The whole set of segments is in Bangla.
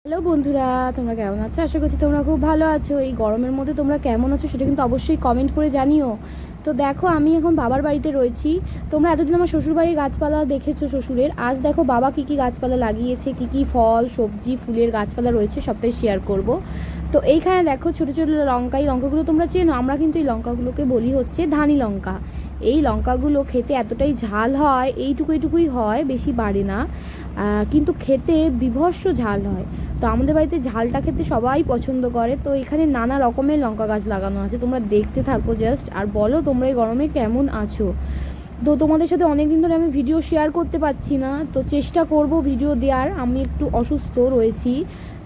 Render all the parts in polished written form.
হ্যালো বন্ধুরা, তোমরা কেমন আছো? আশা করছি তোমরা খুব ভালো আছো। এই গরমের মধ্যে তোমরা কেমন আছো সেটা কিন্তু অবশ্যই কমেন্ট করে জানিও। তো দেখো, আমি এখন বাবার বাড়িতে রয়েছি। তোমরা এতদিন আমার শ্বশুরবাড়ির গাছপালা দেখেছো শ্বশুরের। আজ দেখো বাবা কী কী গাছপালা লাগিয়েছে, কী কী ফল সবজি ফুলের গাছপালা রয়েছে সবটাই শেয়ার করব। তো এইখানে দেখো ছোটো ছোটো লঙ্কা, এই লঙ্কাগুলো তোমরা চেনো। আমরা কিন্তু এই লঙ্কাগুলোকে বলি হচ্ছে ধানি লঙ্কা। এই লঙ্কাগুলো খেতে এতটাই ঝাল হয়, এইটুকুই হয়, বেশি বাড়ে না, কিন্তু খেতে বীভৎস ঝাল হয়। তো আমাদের বাড়িতে ঝালটা খেতে সবাই পছন্দ করে। তো এখানে নানা রকমের লঙ্কা গাছ লাগানো আছে, তোমরা দেখতে থাকো জাস্ট, আর বলো তোমরা এই গরমে কেমন আছো। তো তোমাদের সাথে অনেক দিন ধরে আমি ভিডিও শেয়ার করতে পারছি না, তো চেষ্টা করব ভিডিও দেওয়ার। আমি একটু অসুস্থ রয়েছি,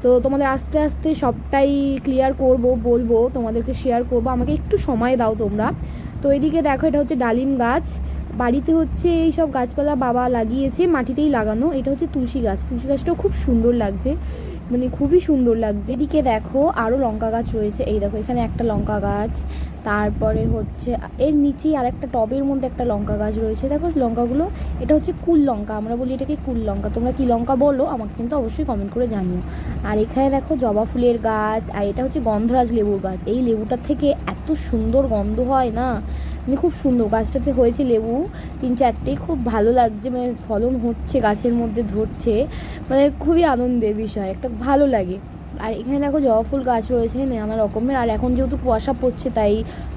তো তোমাদের আস্তে আস্তে সবটাই ক্লিয়ার করব, বলবো তোমাদেরকে, শেয়ার করব। আমাকে একটু সময় দাও তোমরা। তো এদিকে দেখো, এটা হচ্ছে ডালিম গাছ। বাড়িতে হচ্ছে এই সব গাছপালা বাবা লাগিয়েছে, মাটিতেই লাগানো। এটা হচ্ছে তুলসী গাছ, তুলসী গাছটাও খুব সুন্দর লাগছে, মানে খুবই সুন্দর লাগছে। এদিকে দেখো আরও লঙ্কা গাছ রয়েছে। এই দেখো, এখানে একটা লঙ্কা গাছ, তারপরে হচ্ছে এর নিচেই আর একটা টবের মধ্যে একটা লঙ্কা গাছ রয়েছে। দেখো লঙ্কাগুলো, এটা হচ্ছে কুল লঙ্কা, আমরা বলি এটাকে কুল লঙ্কা। তোমরা কি লঙ্কা বলো আমাকে কিন্তু অবশ্যই কমেন্ট করে জানিও। আর এখানে দেখো জবা ফুলের গাছ, আর এটা হচ্ছে গন্ধরাজ লেবুর গাছ। এই লেবুটার থেকে এত সুন্দর গন্ধ হয় না, মানে খুব সুন্দর। গাছটাতে হয়েছে লেবু 3-4টে, খুব ভালো লাগছে, মানে ফলন হচ্ছে, গাছের মধ্যে ধরছে, মানে খুবই আনন্দের বিষয়, একটা ভালো লাগে। আর এখানে দেখো জবা ফুল গাছ রয়েছে নানা রকমের। আর এখন যেহেতু কুয়াশা পড়ছে তাই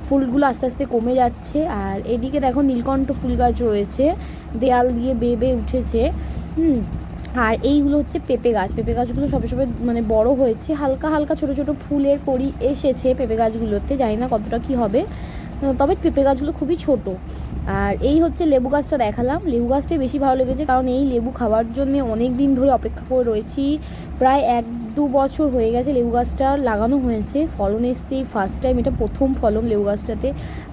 ফুলগুলো আস্তে আস্তে কমে যাচ্ছে। আর এদিকে দেখো নীলকণ্ঠ ফুল গাছ রয়েছে, দেয়াল দিয়ে বেয়ে উঠেছে। আর এইগুলো হচ্ছে পেঁপে গাছ। পেঁপে গাছগুলো সবে সবে মানে বড় হয়েছে, হালকা হালকা ছোটো ছোটো ফুলের কড়ি এসেছে পেঁপে গাছগুলোতে, জানি না কতটা কী হবে, তবে পেঁপে গাছগুলো খুবই ছোট। আর এই হচ্ছে লেবু গাছটা দেখালাম। লেবু গাছটাই বেশি ভালো লেগেছে, কারণ এই লেবু খাওয়ার জন্য অনেক দিন ধরে অপেক্ষা করে রয়েছি। প্রায় 1-2 বছর হয়ে গেছে লেবু গাছটা লাগানো হয়েছে, ফলন এসছে এই ফার্স্ট টাইম, এটা প্রথম ফলন লেবু গাছটাতে।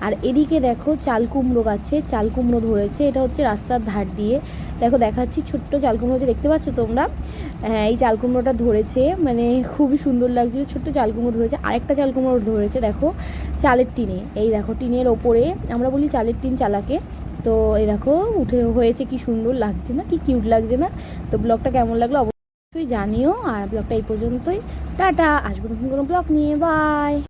আর এদিকে দেখো চাল কুমড়ো গাছে চাল কুমড়ো ধরেছে, এটা হচ্ছে রাস্তার ধার দিয়ে। দেখো দেখাচ্ছি, ছোট্ট চাল কুমড়ো হচ্ছে, দেখতে পাচ্ছ তোমরা? হ্যাঁ, এই চাল কুমড়োটা ধরেছে, মানে খুবই সুন্দর লাগছিল। ছোট্ট চাল কুমড়ো ধরেছে, আরেকটা চাল কুমড়ো ধরেছে দেখো চালের টিনে। এই দেখো টিনের ওপরে, আমরা বলি চালের টিন চালাকে। তো এই দেখো উঠে হয়েছে, কি সুন্দর লাগছে না, কি কিউট লাগছে না? তো ব্লগটা কেমন লাগলো অবশ্যই জানিও। আর ব্লগটা এই পর্যন্তই, টাটা, আসবো তখন কোনো ব্লগ নিয়ে, বাই।